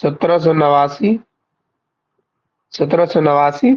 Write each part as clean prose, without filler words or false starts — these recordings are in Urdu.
1789। 1789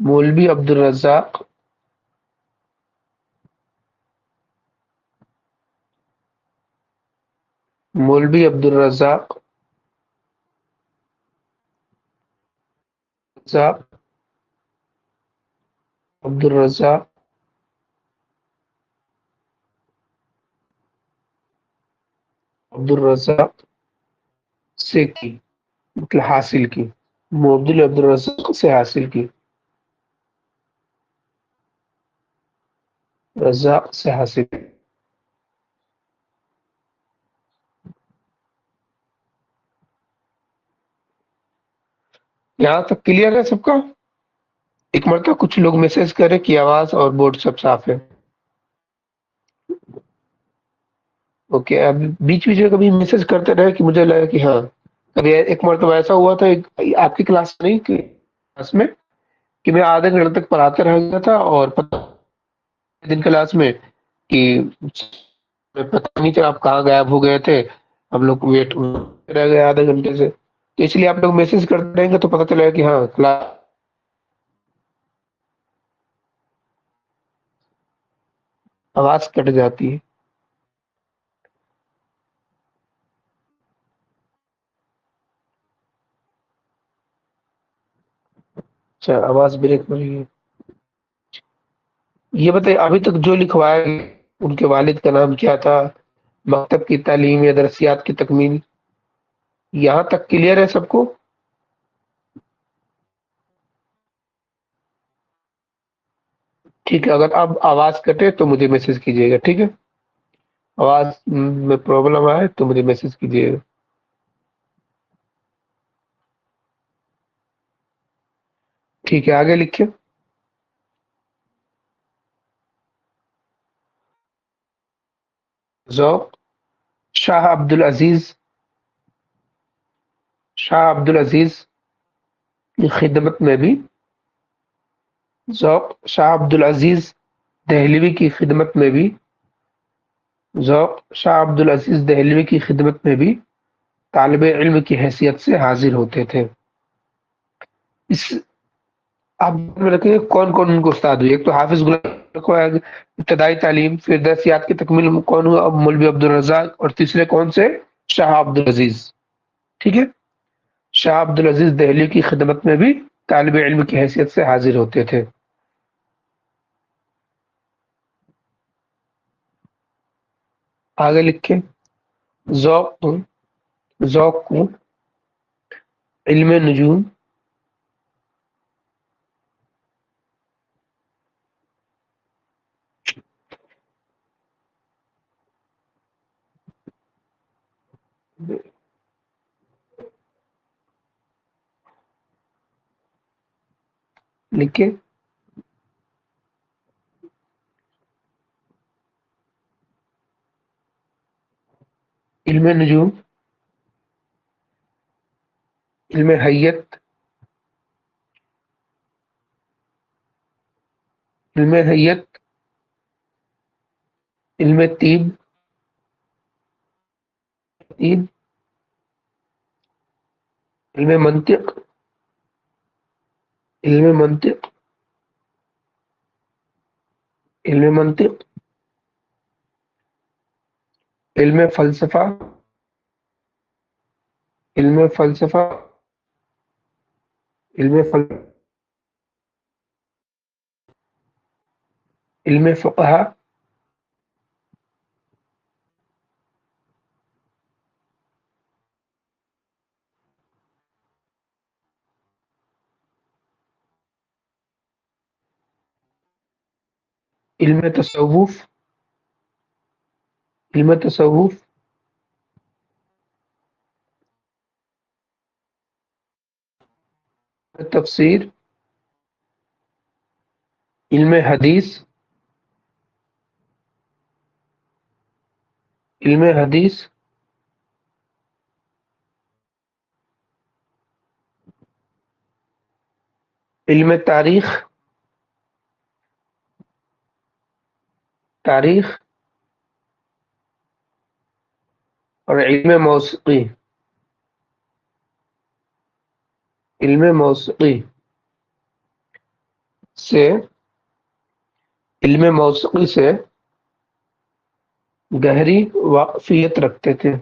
مولوی عبدالرزاق مولوی عبدالرزاق رزاق عبدالرزاق عبدالرزاق سے کی، مطلب حاصل کی، مولوی عبدالرزاق سے حاصل کی، رزاق سے حاصل کی۔ یہاں تک کلیئر ہے سب کا؟ ایک مرتبہ کچھ لوگ میسج کرے کہ آواز اور بورڈ سب صاف ہے۔ اوکے، اب بیچ بیچ میں کبھی میسج کرتے رہے کہ مجھے لگا کہ ہاں، کبھی ایک مرتبہ ایسا ہوا تھا آپ کی کلاس نہیں کہ کلاس میں کہ میں آدھے گھنٹے تک پڑھاتے رہ گیا تھا اور پتہ دن کلاس میں کہ پتہ نہیں چلا آپ کہاں غائب ہو گئے تھے، ہم لوگ ویٹ رہ گئے آدھے گھنٹے سے، تو اس لیے آپ لوگ میسج کرتے رہیں گے تو پتہ چلے گا کہ ہاں کلاس آواز کٹ جاتی ہے۔ اچھا، آواز بریک ہو رہی ہے۔ یہ بتائیے ابھی تک جو لکھوایا ان کے والد کا نام کیا تھا، مکتب کی تعلیم یا درسیات کی تکمیل، یہاں تک کلیئر ہے سب کو؟ ٹھیک ہے، اگر اب آواز کٹے تو مجھے میسج کیجیے گا، ٹھیک ہے؟ آواز میں پرابلم آئے تو مجھے میسج کیجیے گا۔ ٹھیک ہے، آگے لکھیں۔ ذوق، شاہ عبد العزیز، شاہ عبد العزیز کی خدمت میں بھی، ذوق شاہ عبد العزیز دہلوی کی خدمت میں بھی، ذوق شاہ عبد العزیز دہلوی کی خدمت میں بھی طالب علم کی حیثیت سے حاضر ہوتے تھے۔ اس آپ میں رکھیں گے کون کون ان کو استاد ہوئے، ایک تو حافظ غلام رکھو ہے ابتدائی تعلیم، پھر درسیات کی تکمیل کون ہوا، اب مولوی عبدالرزاق، اور تیسرے کون سے، شاہ عبد العزیز، ٹھیک ہے؟ شاہ عبد العزیز دہلی کی خدمت میں بھی طالب علم کی حیثیت سے حاضر ہوتے تھے۔ آگے لکھیں۔ ذوق ذوق کو علم نجوم، لکھیں علم نجوم، علم حیت، علم حیت، علم طب، طب، علم منطق، علم منطق، علم منطق، علم فلسفہ، علم فلسفہ، علم علم فقہ، علم تصوف، علم تصوف، تفسیر، علم حدیث، علم حدیث، علم تاریخ، تاریخ، اور علم موسیقی، علم موسیقی۔ سے علم موسیقی سے گہری واقفیت رکھتے تھے۔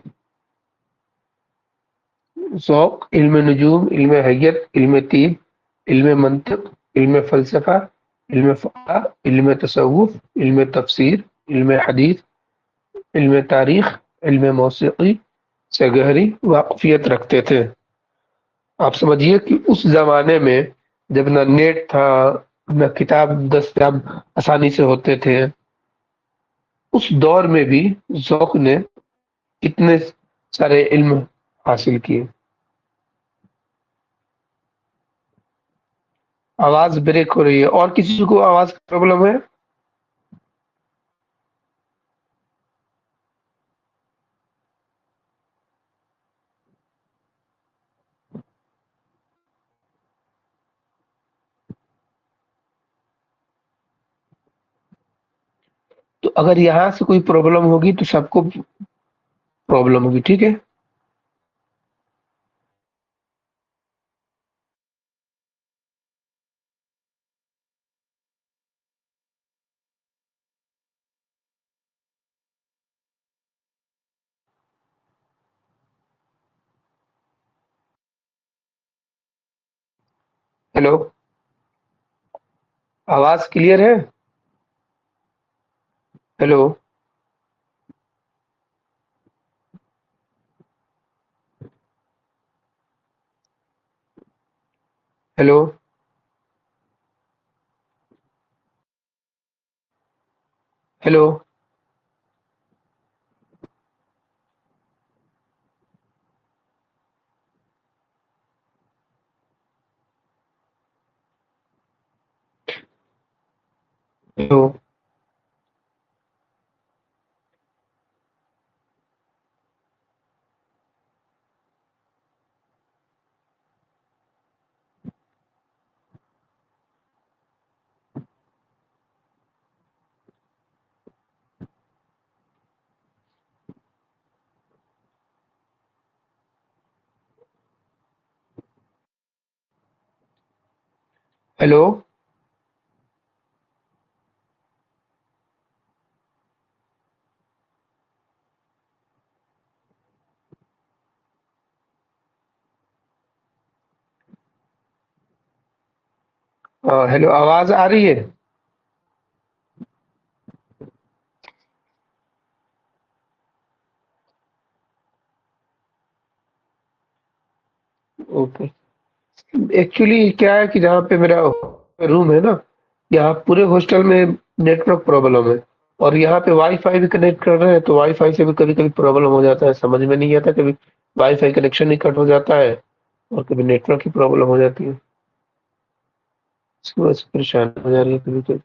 ذوق علم نجوم، علم حیت، علم طب، علم منطق، علم فلسفہ، علم فقہ، علم تصوف، علم تفسیر، علم حدیث، علم تاریخ، علم موسیقی سے گہری واقفیت رکھتے تھے۔ آپ سمجھیے کہ اس زمانے میں جب نہ نیٹ تھا، نہ کتاب دستیاب آسانی سے ہوتے تھے، اس دور میں بھی ذوق نے اتنے سارے علم حاصل کیے۔ آواز بریک ہو رہی ہے، اور کسی کو آواز کا پرابلم ہے؟ تو اگر یہاں سے کوئی پرابلم ہوگی تو سب کو پرابلم ہوگی، ٹھیک ہے؟ ہیلو، آواز کلیئر ہے؟ Hello, hello, hello, hello, hello, hello, آواز آ رہی ہے؟ اوکے۔ ایکچولی کیا ہے کہ جہاں پہ میرا روم ہے نا، یہاں پورے ہاسٹل میں نیٹ ورک پرابلم ہے، اور یہاں پہ وائی فائی بھی کنیکٹ کر رہے ہیں تو وائی فائی سے بھی کبھی کبھی پرابلم ہو جاتا ہے، سمجھ میں نہیں آتا، کبھی وائی فائی کنیکشن ہی کٹ ہو جاتا ہے اور کبھی نیٹ ورک کی پرابلم ہو جاتی ہے، اس کی وجہ سے پریشان ہو جا رہی ہے کبھی کبھی۔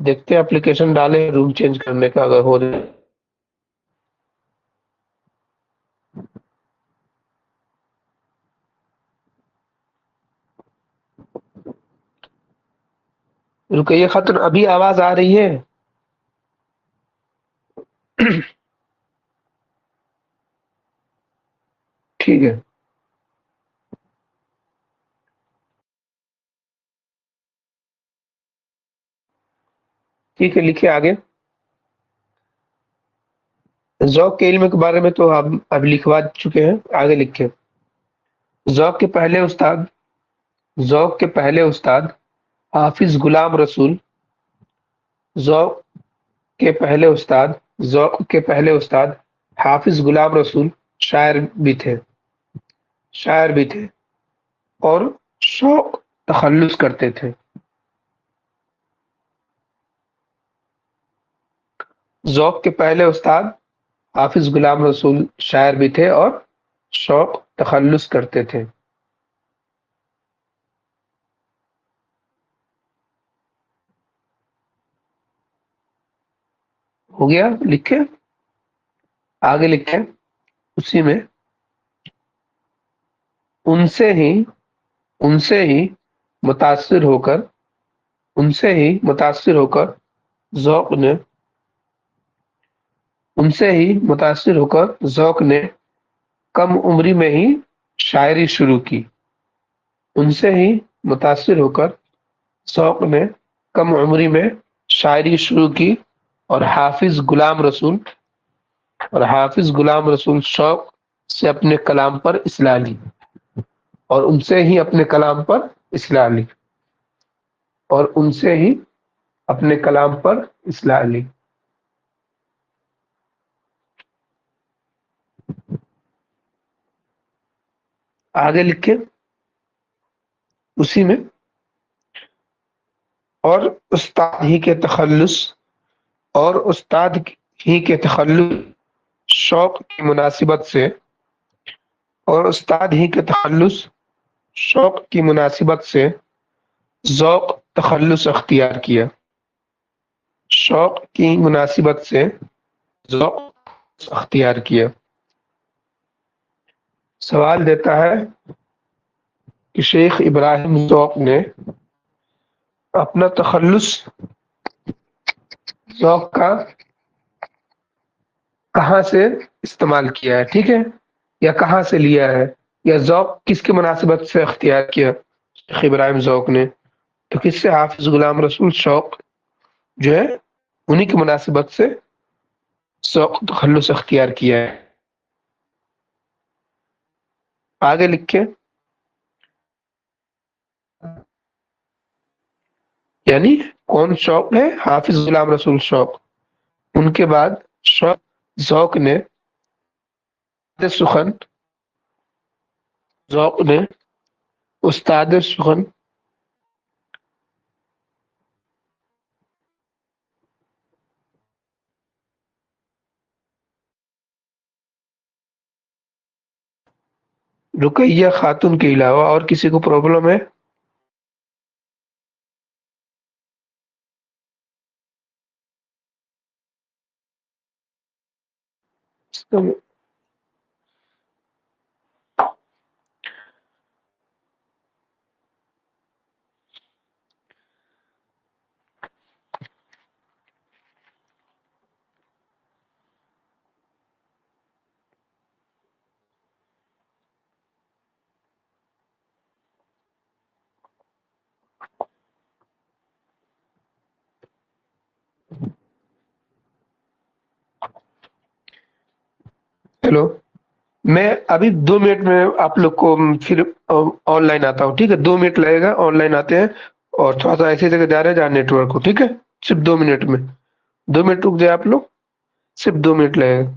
دیکھتے ہیں اپلیکیشن ڈالے روم چینج کرنے کا، اگر ہو جائے۔ رکیے خطر، ابھی آواز آ رہی ہے؟ ٹھیک ہے، ٹھیک ہے، لکھے آگے۔ ذوق کے علم کے بارے میں تو ہم اب لکھوا چکے ہیں، آگے لکھے۔ ذوق کے پہلے استاد ذوق کے پہلے استاد حافظ غلام رسول ذوق کے پہلے استاد ذوق کے پہلے استاد حافظ غلام رسول شاعر بھی تھے شاعر بھی تھے اور شوق تخلص کرتے تھے۔ ذوق کے پہلے استاد حافظ غلام رسول شاعر بھی تھے اور شوق تخلص کرتے تھے۔ ہو گیا؟ لکھے آگے لکھے اسی میں، ان سے ہی ان سے ہی متاثر ہو کر ان سے ہی متاثر ہو کر ذوق نے ان سے ہی متاثر ہو کر ذوق نے کم عمری میں ہی شاعری شروع کی۔ ان سے ہی متاثر ہو کر شوق نے کم عمری میں شاعری شروع کی، اور حافظ غلام رسول شوق سے اپنے کلام پر اصلاح لی، اور ان سے ہی اپنے کلام پر اصلاح لی اور ان سے ہی اپنے کلام پر اصلاح لی۔ آگے لکھے اسی میں، اور استاد ہی کے تخلص اور استاد ہی کے تخلص شوق کی مناسبت سے اور استاد ہی کے تخلص شوق کی مناسبت سے ذوق تخلص اختیار کیا، شوق کی مناسبت سے ذوق اختیار کیا۔ سوال دیتا ہے کہ شیخ ابراہیم ذوق نے اپنا تخلص ذوق کا کہاں سے استعمال کیا ہے، ٹھیک ہے، یا کہاں سے لیا ہے، یا ذوق کس کی مناسبت سے اختیار کیا شیخ ابراہیم ذوق نے؟ تو کس سے؟ حافظ غلام رسول شوق جو ہے انہی کی مناسبت سے ذوق تخلص اختیار کیا ہے۔ آگے لکھیں، یعنی کون شوق ہے؟ حافظ غلام رسول شوق۔ ان کے بعد شوق ذوق نے سخن ذوق نے استاد سخن رقیہ خاتون کے علاوہ اور کسی کو پرابلم ہے؟ ہیلو، میں ابھی 2 منٹ میں آپ لوگ کو پھر آن لائن آتا ہوں، ٹھیک ہے؟ 2 منٹ لگے گا، آن لائن آتے ہیں، اور تھوڑا سا ایسی جگہ جا رہے ہیں جہاں نیٹ ورک ہو، ٹھیک ہے؟ صرف 2 منٹ میں، 2 منٹ رک جائے آپ لوگ، صرف 2 منٹ لگے گا۔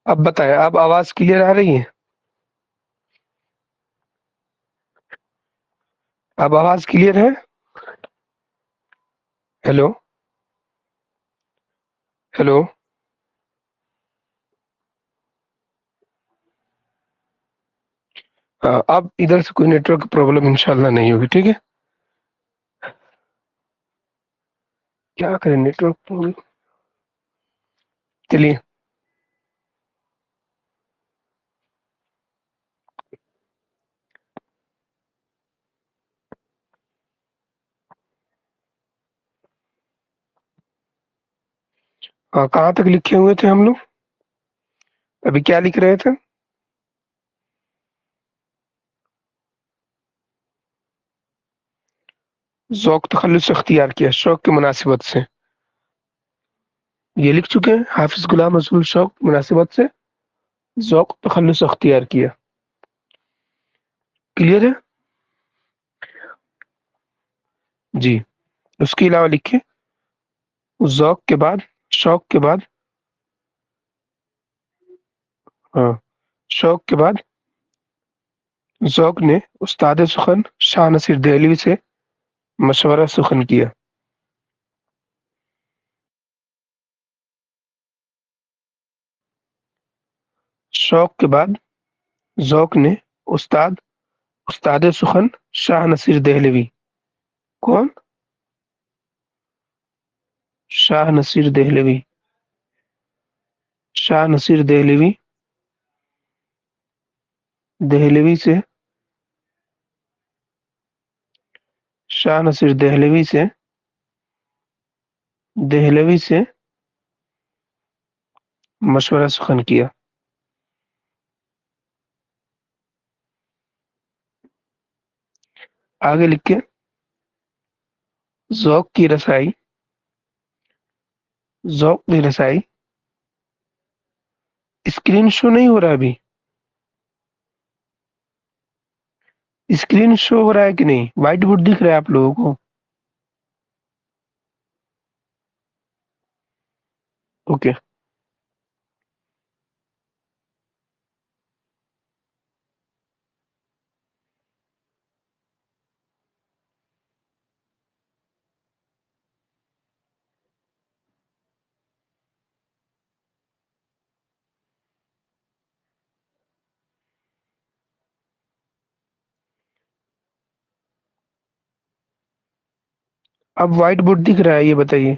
اب بتائیں، اب آواز کلیئر آ رہی ہے؟ اب آواز کلیئر ہے؟ ہیلو ہیلو، ہاں، اب ادھر سے کوئی نیٹ ورک پرابلم انشاءاللہ نہیں ہوگی، ٹھیک ہے؟ کیا کریں، نیٹ ورک پرابلم، چلیے۔ کہاں تک لکھے ہوئے تھے ہم لوگ؟ ابھی کیا لکھ رہے تھے؟ ذوق تخلص اختیار کیا شوق کی مناسبت سے، یہ لکھ چکے ہیں حافظ غلام رسول شوق مناسبت سے ذوق تخلص اختیار کیا. کلیئر ہے؟ جی. اس کے علاوہ لکھیں ذوق کے بعد شوق کے بعد، ہاں، شوق کے بعد ذوق نے استاد سخن شاہ نصیر دہلوی سے مشورہ سخن کیا. شوق کے بعد ذوق نے استاد سخن شاہ نصیر دہلوی، کون؟ شاہ نصیر دہلوی. شاہ نصیر دہلوی دہلوی سے شاہ نصیر دہلوی سے مشورہ سخن کیا. آگے لکھ کے ذوق کی رسائی اسکرین شو نہیں ہو رہا ابھی؟ اسکرین شو ہو رہا ہے کہ نہیں؟ وائٹ بورڈ دکھ رہا ہے آپ لوگوں کو؟ اوکے. اب وائٹ بورڈ دکھ رہا ہے، یہ بتائیے.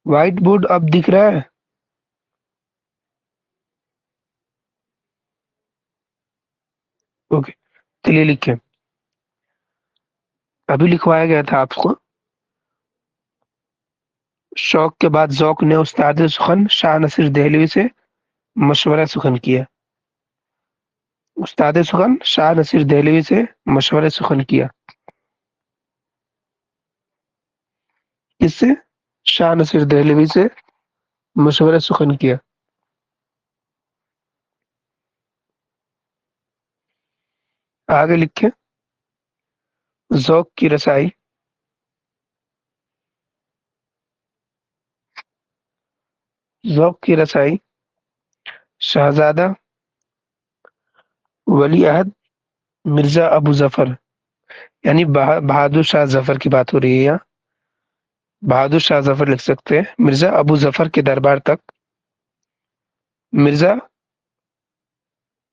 وائٹ بورڈ اب دکھ رہا ہے؟ اوکے. چلیے لکھیں. ابھی لکھوایا گیا تھا آپ کو شوق کے بعد ذوق نے استاد سخن شاہ نصیر دہلوی سے مشورہ سخن کیا. استاد سخن شاہ نصیر دہلوی سے مشورہ سخن کیا. کس سے؟ شاہ نصیر دہلوی سے مشورہ سخن کیا. آگے لکھیں ذوق کی رسائی شہزادہ ولی عہد مرزا ابو ظفر، یعنی بہادر شاہ ظفر کی بات ہو رہی ہے یہاں. بہادر شاہ ظفر لکھ سکتے ہیں. مرزا ابو ظفر کے دربار تک، مرزا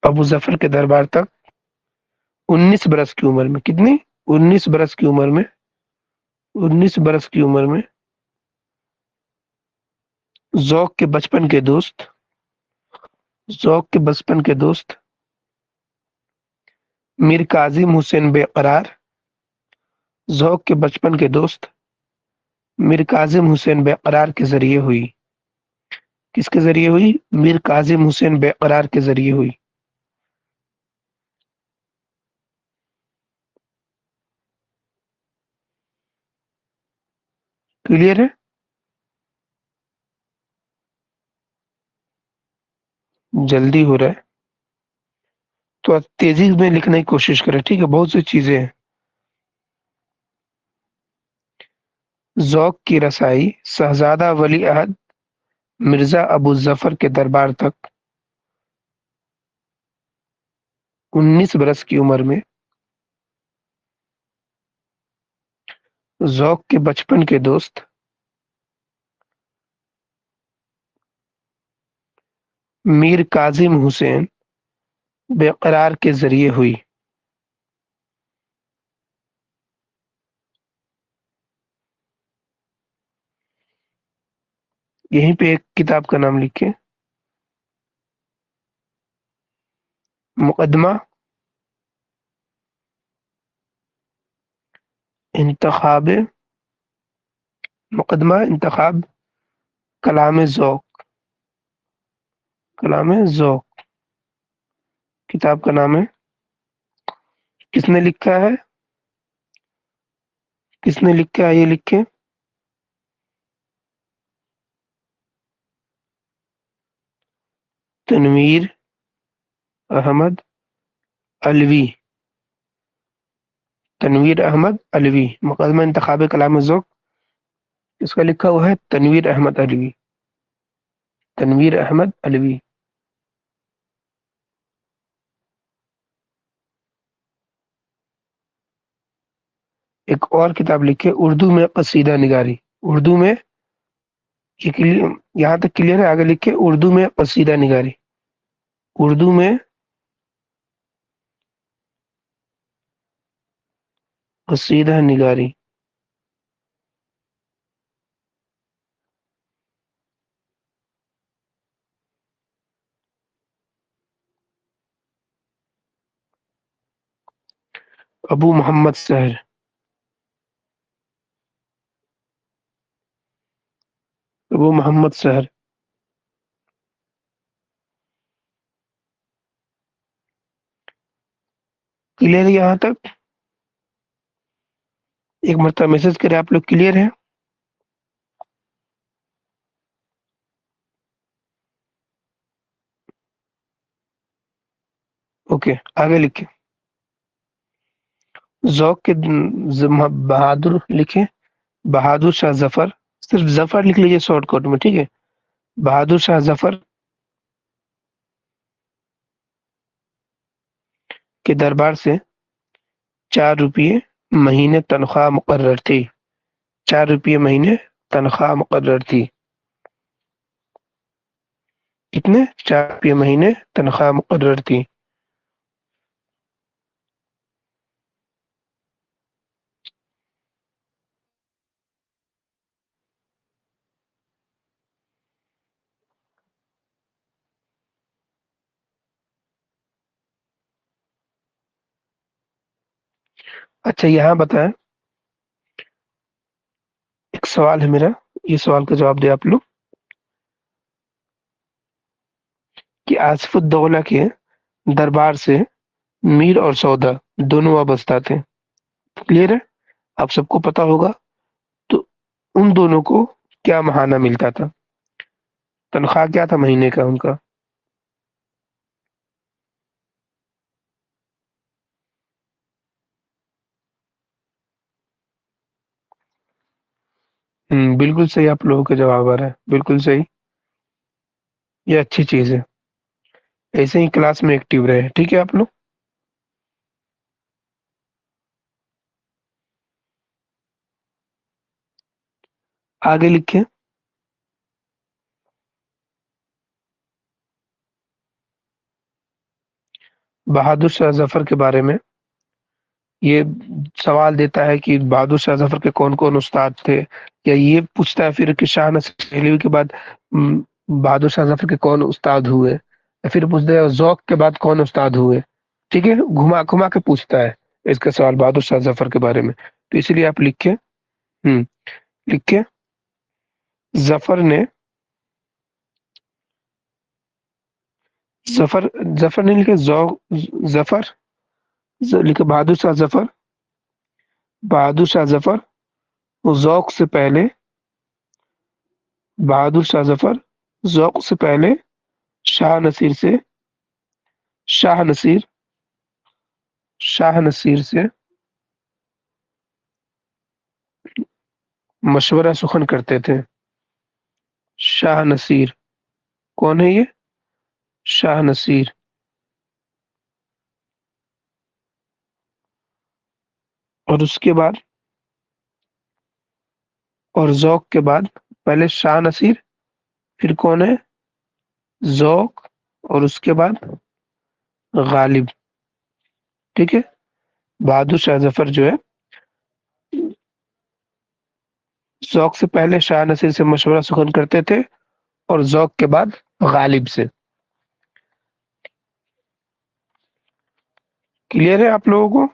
ابو ظفر کے دربار تک 19 برس کی عمر میں. کتنی؟ 19 برس کی عمر میں. 19 برس کی عمر میں ذوق کے بچپن کے دوست میر کاظم حسین بے قرار، ذوق کے بچپن کے دوست میر کاظم حسین بے قرار کے ذریعے ہوئی. کس کے ذریعے ہوئی؟ میر کاظم حسین بے قرار کے ذریعے ہوئی. کلیئر ہے؟ جلدی ہو رہا ہے تو آپ تیزی میں لکھنے کی کوشش کریں، ٹھیک ہے؟ بہت سی چیزیں ہیں. ذوق کی رسائی شہزادہ ولی عہد مرزا ابو ظفر کے دربار تک 19 برس کی عمر میں ذوق کے بچپن کے دوست میر کاظم حسین بے قرار کے ذریعے ہوئی. یہیں پہ ایک کتاب کا نام لکھیں، مقدمہ انتخاب کلام ذوق، کلام ذوق کتاب کا نام ہے. کس نے لکھا ہے؟ کس نے لکھا ہے یہ لکھیں. تنویر احمد علوی. تنویر احمد علوی، مقدمہ انتخاب کلام ذوق اس کا لکھا ہوا ہے تنویر احمد علوی. تنویر احمد علوی. ایک اور کتاب لکھے اردو میں قصیدہ نگاری. اردو میں یہاں تک کلیئر ہے. آگے لکھے اردو میں قصیدہ نگاری. اردو میں قصیدہ نگاری. ابو محمد سحر. ابو محمد سحر. کلیئر ہے یہاں تک؟ ایک مرتبہ میسج کرے آپ لوگ کلیئر ہیں. اوکے آگے لکھیں. ذوق کے بہادر لکھیں. بہادر شاہ ظفر. صرف ظفر لکھ لیجیے شارٹ کٹ میں، ٹھیک ہے. بہادر شاہ ظفر کے دربار سے 4 روپے مہینے تنخواہ مقرر تھی. 4 روپے مہینے تنخواہ مقرر تھی. کتنے؟ 4 روپے مہینے تنخواہ مقرر تھی. اچھا یہاں بتائیں، ایک سوال ہے میرا، یہ سوال کا جواب دے آپ لوگ کہ آصف الدولہ کے دربار سے میر اور سودا دونوں وابستہ تھے. کلیئر ہے؟ آپ سب کو پتا ہوگا. تو ان دونوں کو کیا ماہانہ ملتا تھا؟ تنخواہ کیا تھا مہینے کا ان کا؟ بالکل صحیح آپ لوگوں کا جواب آ رہا ہے، بالکل صحیح. یہ اچھی چیز ہے. ایسے ہی کلاس میں ایکٹیو رہے، ٹھیک ہے آپ لوگ. آگے لکھیں. بہادر شاہ ظفر کے بارے میں یہ سوال دیتا ہے کہ بہادر شاہ ظفر کے کون کون استاد تھے، یا یہ پوچھتا ہے پھر کہ شاہ نصیر دہلوی کے بعد بہادر شاہ ظفر کے کون استاد ہوئے، یا پھر پوچھتا ہے ذوق کے بعد کون استاد ہوئے. ٹھیک ہے، گھما گھما کے پوچھتا ہے اس کا سوال بہادر شاہ ظفر کے بارے میں. تو اس لیے آپ لکھیں. لکھیں ظفر نے ظفر نہیں لکھے، ذوق. ظفر لکھے بہادر شاہ ظفر. بہادر شاہ ظفر ذوق سے پہلے. بہادر شاہ ظفر ذوق سے پہلے شاہ نصیر سے شاہ نصیر شاہ نصیر سے مشورہ سخن کرتے تھے. شاہ نصیر کون ہے یہ؟ شاہ نصیر. اور اس کے بعد اور ذوق کے بعد پہلے شاہ نصیر، پھر کون ہے؟ ذوق، اور اس کے بعد غالب. ٹھیک ہے. بہادر شاہ ظفر جو ہے ذوق سے پہلے شاہ نصیر سے مشورہ سخن کرتے تھے، اور ذوق کے بعد غالب سے. کلیئر ہے آپ لوگوں کو؟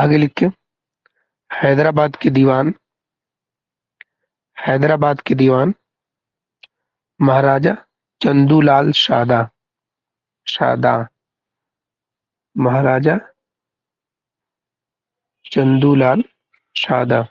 آگے لکھیں، حیدرآباد کے دیوان، حیدرآباد کے دیوان مہاراجا چندو لال شاداں، مہاراجا چندو لال شاداں۔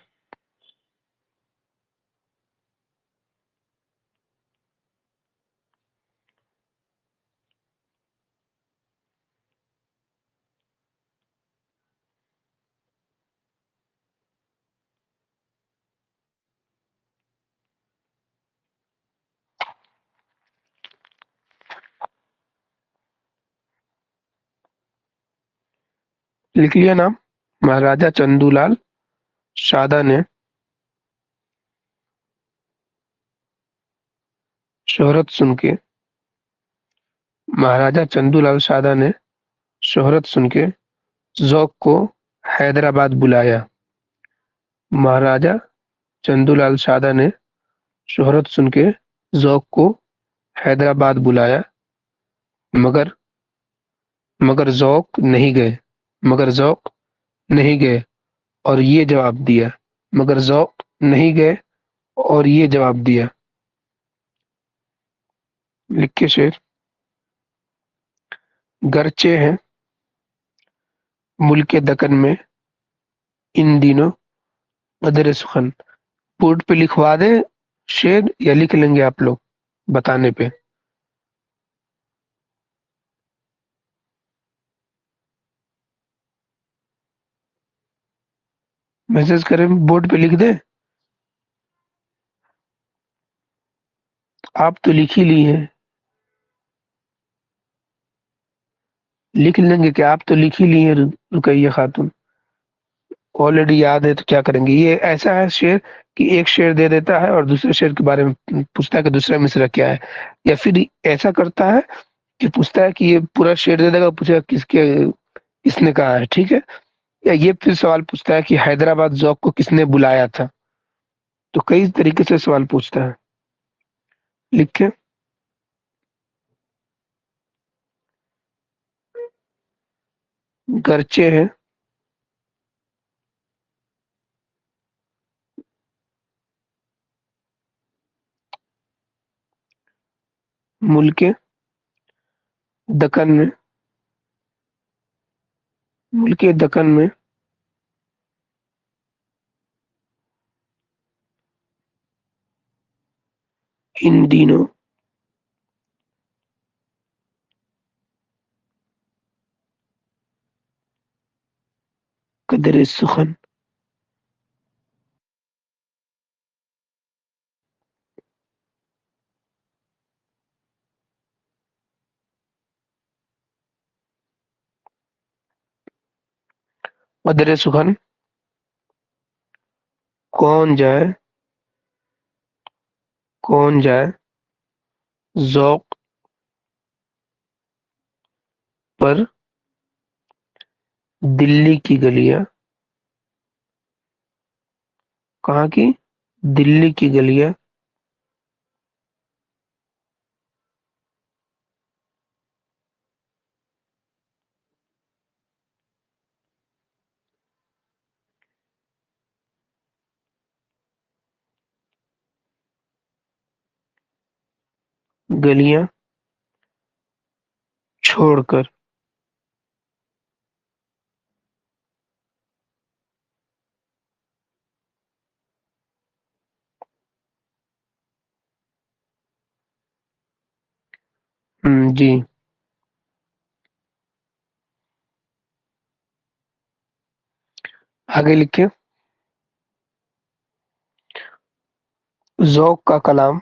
لکھ لیا نام؟ مہاراجا چندو لال شاداں نے شہرت سن کے، مہاراجا چندو لال شاداں نے شہرت سن کے ذوق کو حیدرآباد بلایا۔ مہاراجا چندو لال شاداں نے شہرت سن کے ذوق کو حیدرآباد بلایا، مگر مگر ذوق نہیں گئے، مگر ذوق نہیں گئے اور یہ جواب دیا، مگر ذوق نہیں گئے اور یہ جواب دیا۔ لکھ کے شعر، گرچہ ہیں ملک دکن میں ان دنوں قدر سخن۔ بورڈ پہ لکھوا دیں شعر یا لکھ لیں گے آپ لوگ بتانے پہ؟ میسج کریں، بورڈ پہ لکھ دیں؟ آپ تو لکھ ہی لی ہیں، لکھ لیں گے کہ آپ تو لکھ ہی لی ہیں رقیہ خاتون، آلریڈی یاد ہے تو کیا کریں گے؟ یہ ایسا ہے شعر کہ ایک شعر دے دیتا ہے اور دوسرے شعر کے بارے میں پوچھتا ہے کہ دوسرا مصرع کیا ہے، یا پھر ایسا کرتا ہے کہ پوچھتا ہے کہ یہ پورا شعر دے دے گا، پوچھے گا کس نے کہا ہے، ٹھیک ہے؟ یا یہ پھر سوال پوچھتا ہے کہ حیدرآباد ذوق کو کس نے بلایا تھا؟ تو کئی طریقے سے سوال پوچھتا ہے۔ لکھیں، گرچہ ہے ملک دکن میں، ملک دکن میں ان دنوں قدر سخن۔ قدر سخن کون جائے ذوق پر دلی کی گلیاں، کہاں کی؟ دلی کی گلیاں گلیاں چھوڑ کر۔ جی، آگے لکھیں، ذوق کا کلام،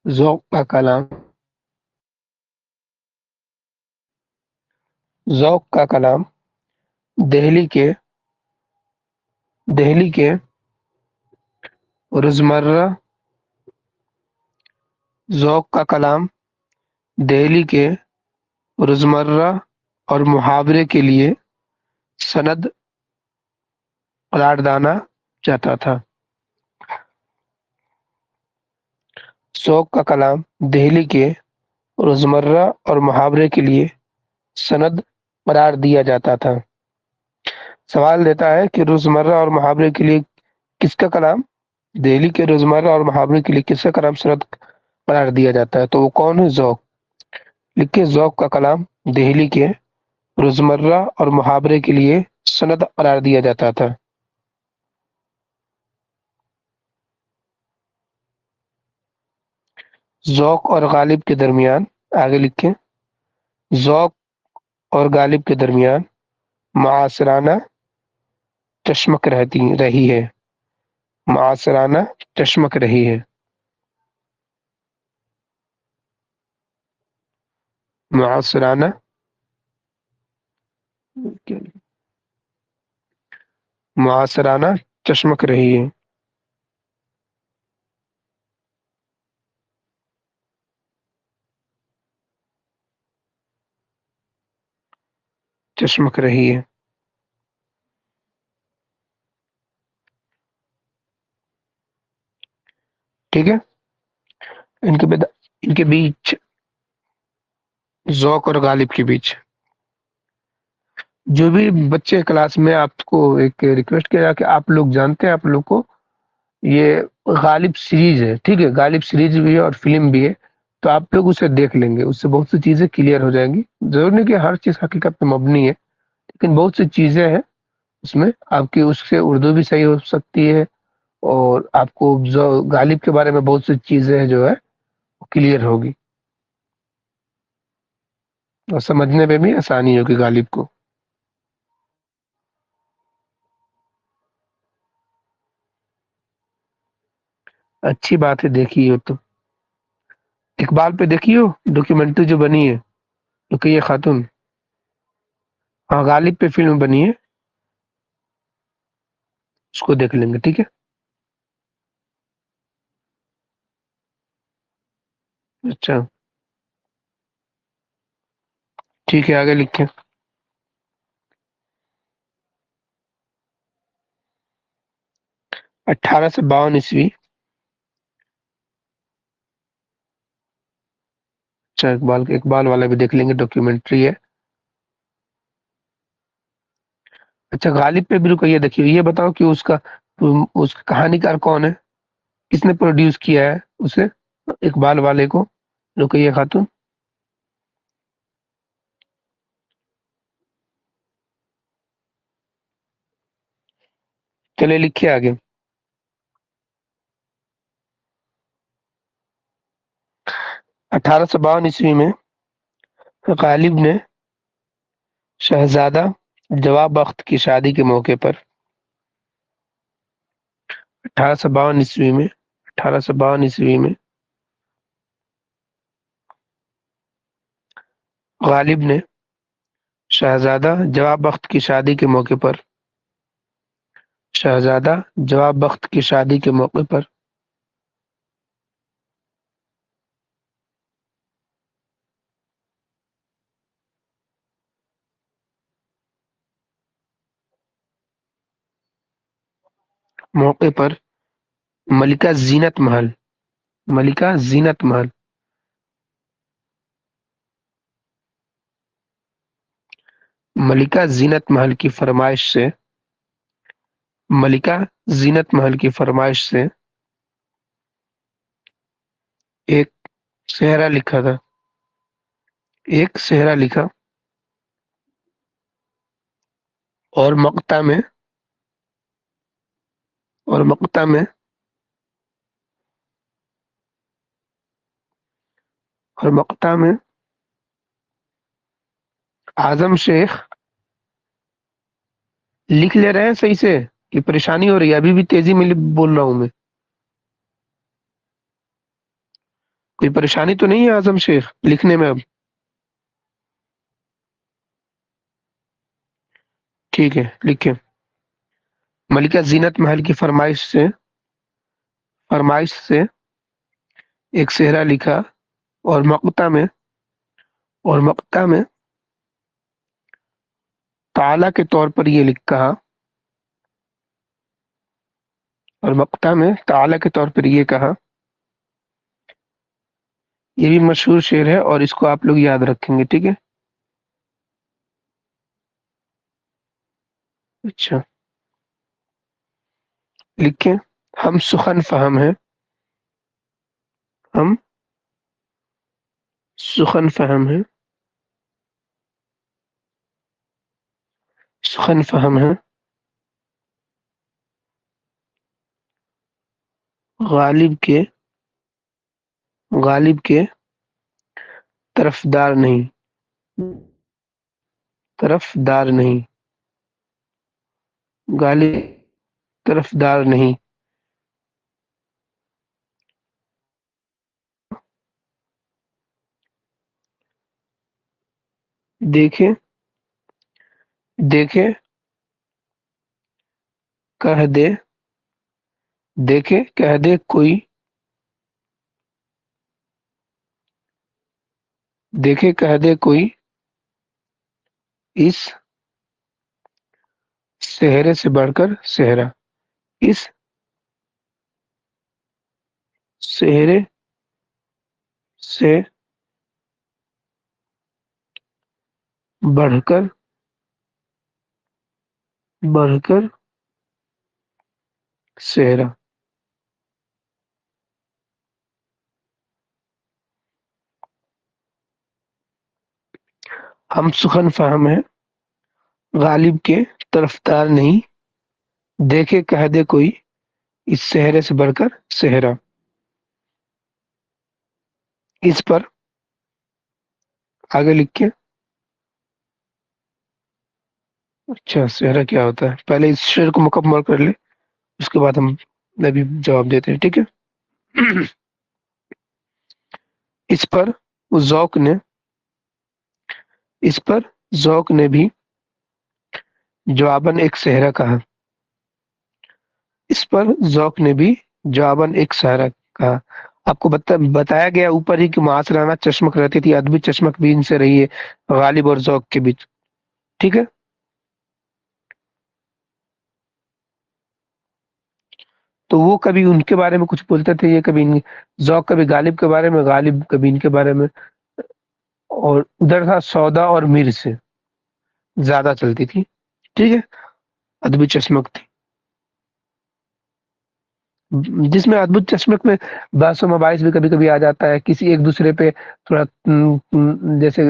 ذوق کا کلام، ذوق کا کلام دہلی کے روزمرہ، ذوق کا کلام دہلی کے روزمرہ اور محاورے کے لیے سند قرار دانا چاہتا تھا۔ ذوق کا کلام دہلی کے روزمرہ اور محاورے کے لیے سند قرار دیا جاتا تھا۔ سوال دیتا ہے کہ روزمرہ اور محاورے کے لیے کس کا کلام دہلی کے روزمرہ اور محاورے کے لیے کس کا کلام سند قرار دیا جاتا ہے؟ تو وہ کون ہے؟ ذوق۔ لکھے ذوق کا کلام دہلی کے روزمرہ اور محاورے کے لیے سند قرار دیا جاتا تھا۔ ذوق اور غالب کے درمیان، آگے لکھیں، ذوق اور غالب کے درمیان معاصرانہ چشمک رہی ہے، معاصرانہ چشمک رہی ہے، معاصرانہ معاصرانہ چشمک رہی ہے۔ چشمک رہی ہے، ٹھیک ہے۔ ان کے بیچ، ذوق اور غالب کے بیچ، جو بھی بچے کلاس میں، آپ کو ایک ریکویسٹ کیا کہ آپ لوگ جانتے ہیں، آپ لوگ کو یہ غالب سیریز ہے، ٹھیک ہے، غالب سیریز بھی ہے اور فلم بھی ہے، تو آپ لوگ اسے دیکھ لیں گے، اس سے بہت سی چیزیں کلیئر ہو جائیں گی۔ ضرور نہیں کہ ہر چیز حقیقت پہ مبنی ہے، لیکن بہت سی چیزیں ہیں اس میں، آپ کی اس سے اردو بھی صحیح ہو سکتی ہے، اور آپ کو جو غالب کے بارے میں بہت سی چیزیں جو ہے کلیئر ہوگی، اور سمجھنے میں بھی آسانی ہوگی غالب کو۔ اچھی بات ہے، دیکھی ہو تو اقبال پہ دیکھی ہو ڈاکیومنٹری جو بنی ہے، رقیہ خاتون، ہاں غالب پہ فلم بنی ہے، اس کو دیکھ لیں گے، ٹھیک ہے۔ اچھا ٹھیک ہے، آگے لکھیں۔ 1852 عیسوی، اچھا اقبال والا بھی دیکھ لیں گے، ڈاکیومنٹری ہے۔ اچھا غالب پہ بھی رکیے، دیکھیے، یہ بتاؤ کہ اس کا کہانی کار کون ہے، کس نے پروڈیوس کیا ہے اسے، اقبال والے کو، رقیہ خاتون؟ چلے لکھیے آگے۔ 1852 میں غالب نے شہزادہ جواب بخت کی شادی کے موقع پر، 1852 میں غالب نے شہزادہ جواب بخت کی شادی کے موقع پر، شہزادہ جواب بخت کی شادی کے موقع پر موقع پر ملکہ زینت محل، ملکہ زینت محل، ملکہ زینت محل کی فرمائش سے، ملکہ زینت محل کی فرمائش سے ایک صحرا لکھا تھا، ایک صحرا لکھا، اور مقطع میں، اور مقطع میں، اور مقطع میں اعظم شیخ، لکھ لے رہے ہیں صحیح سے کہ پریشانی ہو رہی ہے؟ ابھی بھی تیزی میں بول رہا ہوں میں، کوئی پریشانی تو نہیں ہے اعظم شیخ لکھنے میں؟ اب ٹھیک ہے، لکھیں۔ ملکہ زینت محل کی فرمائش سے ایک صحرا لکھا، اور مقطع میں تعالی کے طور پر یہ کہا، اور مقطع میں تعالی کے طور پر یہ کہا، یہ بھی مشہور شعر ہے، اور اس کو آپ لوگ یاد رکھیں گے، ٹھیک ہے۔ اچھا لکھیں، ہم سخن فہم ہیں، ہم سخن فہم ہیں، سخن فہم ہیں، غالب کے طرفدار نہیں، طرفدار نہیں، غالب طرفدار نہیں، دیکھیں دیکھیں کہہ دے، دیکھیں کہہ دے کوئی، دیکھے کہہ دے کوئی، اس صحرے سے بڑھ کر صحرا، اس صحرے سے بڑھ کر صحرا۔ ہم سخن فہم ہیں، غالب کے طرفدار نہیں، دیکھے کہہ دے کوئی، اس صحرے سے بڑھ کر صحرا، اس پر آگے لکھ کے۔ اچھا صحرا کیا ہوتا ہے، پہلے اس شعر کو مکمل کر لے، اس کے بعد ہم بھی جواب دیتے ہیں، ٹھیک ہے۔ اس پر ذوق نے اس پر ذوق نے بھی جواباً ایک صحرا کہا، اس پر ذوق نے بھی جواباً ایک صحرا کہا۔ آپ کو بتایا گیا اوپر ہی کہ معاصرانہ چشمک رہتی تھی، ادبی چشمک بھی ان سے رہی ہے غالب اور ذوق کے بیچ، ٹھیک ہے۔ تو وہ کبھی ان کے بارے میں کچھ بولتے تھے، یہ کبھی ذوق کبھی غالب کے بارے میں، غالب کبھی ان کے بارے میں، اور ادھر تھا سودا اور میر سے زیادہ چلتی تھی، ٹھیک ہے، ادبی چشمک تھی، جس میں ادبی چشمک میں بحث و مباحث بھی کبھی کبھی آ جاتا ہے، کسی ایک دوسرے پہ تھوڑا جیسے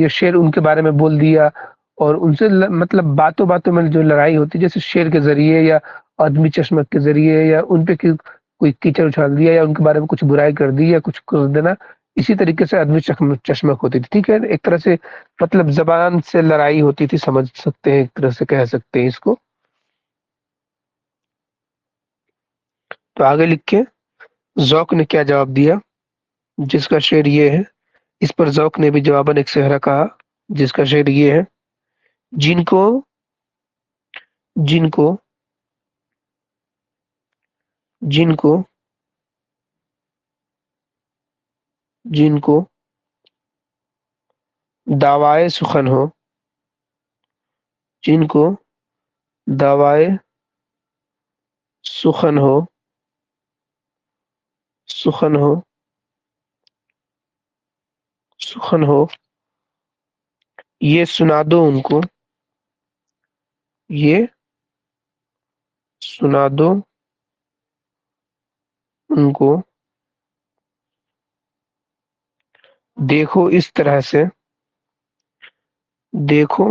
یہ شعر ان کے بارے میں بول دیا، اور ان سے مطلب باتوں باتوں میں جو لڑائی ہوتی ہے، جیسے شعر کے ذریعے یا ادبی چشمک کے ذریعے، یا ان پہ کوئی کیچڑ اچھال دیا، یا ان کے بارے میں کچھ برائی کر دی، یا کچھ کر دینا، اسی طریقے سے ادبی چشمک ہوتی تھی، ٹھیک ہے، ایک طرح سے مطلب زبان سے لڑائی ہوتی تھی، سمجھ سکتے ہیں، ایک طرح سے کہہ سکتے ہیں اس کو۔ تو آگے لکھیں، ذوق نے کیا جواب دیا، جس کا شعر یہ ہے، اس پر ذوق نے بھی جواباً ایک صحرا کہا، جس کا شعر یہ ہے، جن کو جن کو جن کو جن کو دعوائے سخن ہو، جن کو دعوائے سخن ہو، سخن ہو، سخن ہو، یہ سنا دو ان کو، یہ سنا دو ان کو، دیکھو اس طرح سے، دیکھو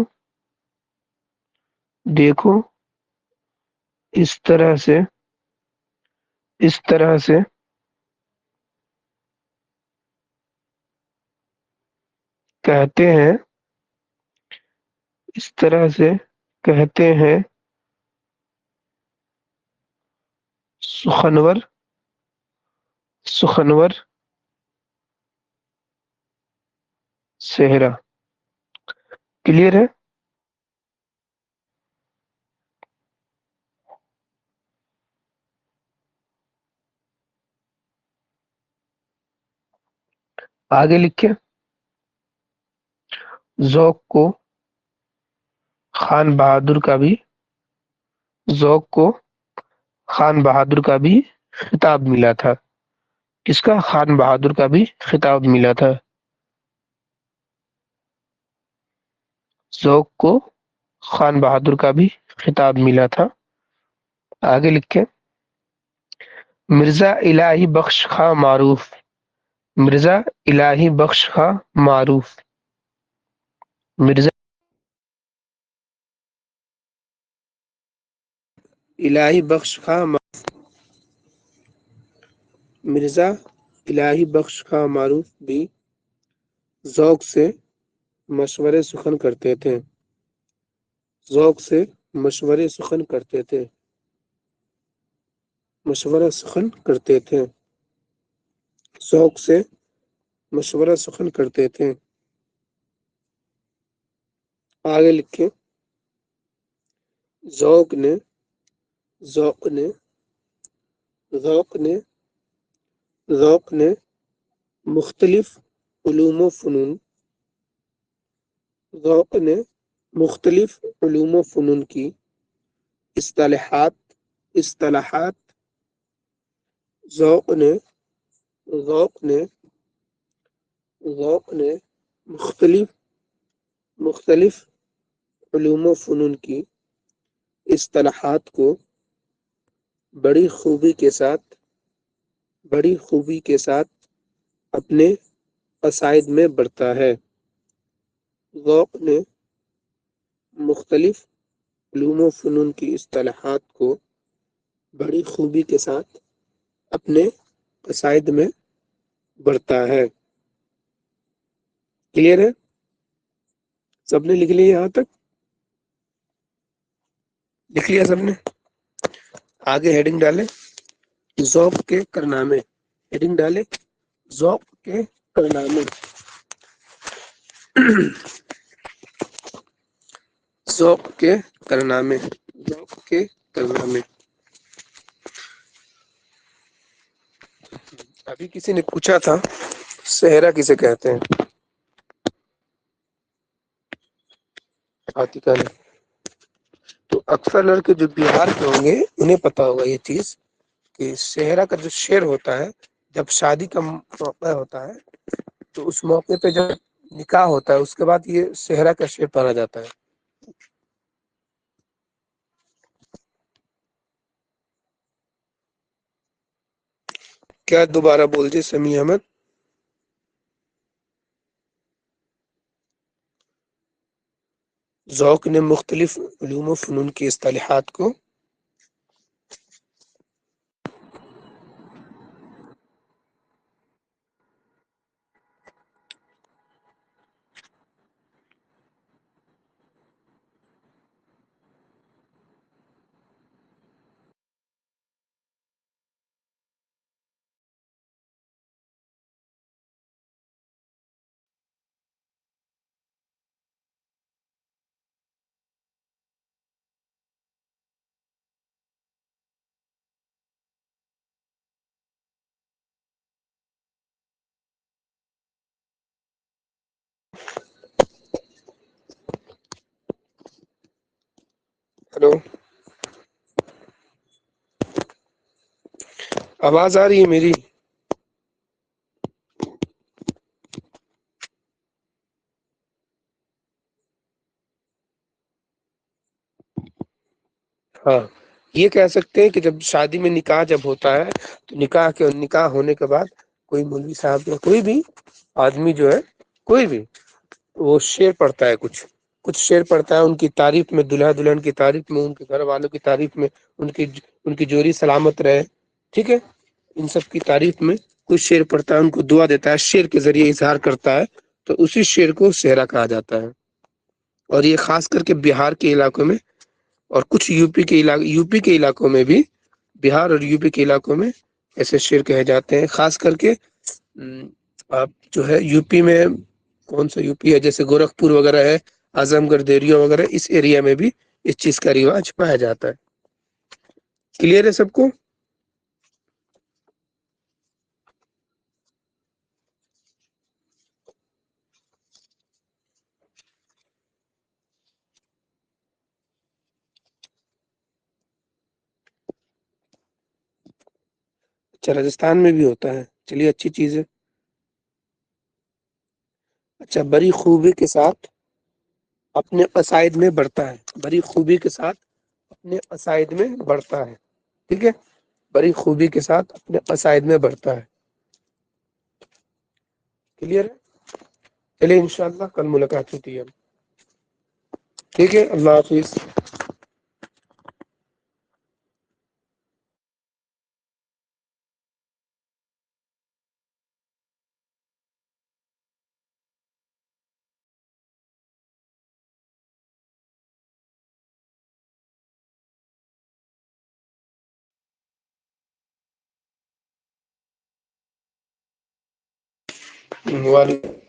دیکھو اس طرح سے، اس طرح سے کہتے ہیں، اس طرح سے کہتے ہیں سخنور، سخنور صحرا۔ کلیئر ہے؟ آگے لکھیں، ذوق کو خان بہادر کا بھی ذوق کو خان بہادر کا بھی خطاب ملا تھا، کس کا؟ خان بہادر کا بھی خطاب ملا تھا، ذوق کو خان بہادر کا بھی خطاب ملا تھا۔ آگے لکھیں، مرزا الہی بخش خاں معروف، مرزا الہی بخش خاں معروف، مرزا الہی بخش خاں مرزا الہی بخش خاں معروف بھی ذوق سے مشورے سخن کرتے تھے، ذوق سے مشورے سخن کرتے تھے، مشورہ سخن کرتے تھے، ذوق سے مشورہ سخن کرتے تھے۔ آگے لکھیں، ذوق نے ذوق نے ذوق نے ذوق نے مختلف علوم و فنون ذوق نے مختلف علوم و فنون کی اصطلاحات ذوق نے ذوق نے ذوق نے مختلف علوم و فنون کی اصطلاحات کو بڑی خوبی کے ساتھ اپنے قصائد میں برتا ہے۔ ذوق نے مختلف علوم و فنون کی اصطلاحات کو بڑی خوبی کے ساتھ اپنے قصائد میں برتا ہے۔ کلیئر ہے؟ سب نے لکھ لیا؟ یہاں تک لکھ لیا سب نے؟ آگے ہیڈنگ ڈالے ذوق کے کارنامے، ہیڈنگ ڈالے ذوق کے کارنامے، ذوق کے کارنامے، ذوق کے کارنامے۔ ابھی کسی نے پوچھا تھا صحرا کسے کہتے ہیں؟ عاتکہ نے۔ تو اکثر لڑکے جو بہار کے ہوں گے انہیں پتا ہوگا یہ چیز کہ صحرا کا جو شعر ہوتا ہے جب شادی کا موقع ہوتا ہے تو اس موقع پہ جب نکاح ہوتا ہے اس کے بعد یہ صحرا کا شعر پڑھا جاتا ہے۔ کیا دوبارہ بول جی سمیع احمد؟ ذوق نے مختلف علوم و فنون کی اصطلاحات کو ہلو آواز آ رہی ہے میری؟ ہاں، یہ کہہ سکتے ہیں کہ جب شادی میں نکاح جب ہوتا ہے تو نکاح ہونے کے بعد کوئی مولوی صاحب یا کوئی بھی آدمی جو ہے کوئی بھی وہ شعر پڑھتا ہے، کچھ شعر پڑھتا ہے ان کی تعریف میں، دلہا دلہن کی تعریف میں، ان کے گھر والوں کی تعریف میں، ان کی جوڑی سلامت رہے، ٹھیک ہے، ان سب کی تعریف میں کچھ شعر پڑھتا ہے، ان کو دعا دیتا ہے، شعر کے ذریعے اظہار کرتا ہے، تو اسی شعر کو صحرا کہا جاتا ہے۔ اور یہ خاص کر کے بہار کے علاقوں میں اور کچھ یو پی کے علاقوں میں بھی، بہار اور یو پی کے علاقوں میں ایسے شعر کہے جاتے ہیں۔ خاص کر کے آپ جو ہے یو پی میں کون سا یو پی ہے، جیسے گورکھپور وغیرہ ہے، اعظم گڑھ دیریا وغیرہ، اس ایریا میں بھی اس چیز کا رواج پایا جاتا ہے۔ کلیئر ہے سب کو؟ اچھا، راجستھان میں بھی ہوتا ہے، چلیے اچھی چیز ہے۔ اچھا، بڑی خوبی کے ساتھ اپنے قصائد میں بڑھتا ہے، بڑی خوبی کے ساتھ اپنے قصائد میں بڑھتا ہے، ٹھیک ہے، بڑی خوبی کے ساتھ اپنے قصائد میں بڑھتا ہے، کلیئر ہے؟ چلیے انشاءاللہ کل ملاقات ہوتی ہے، ٹھیک ہے، اللہ حافظ۔ وعلیکم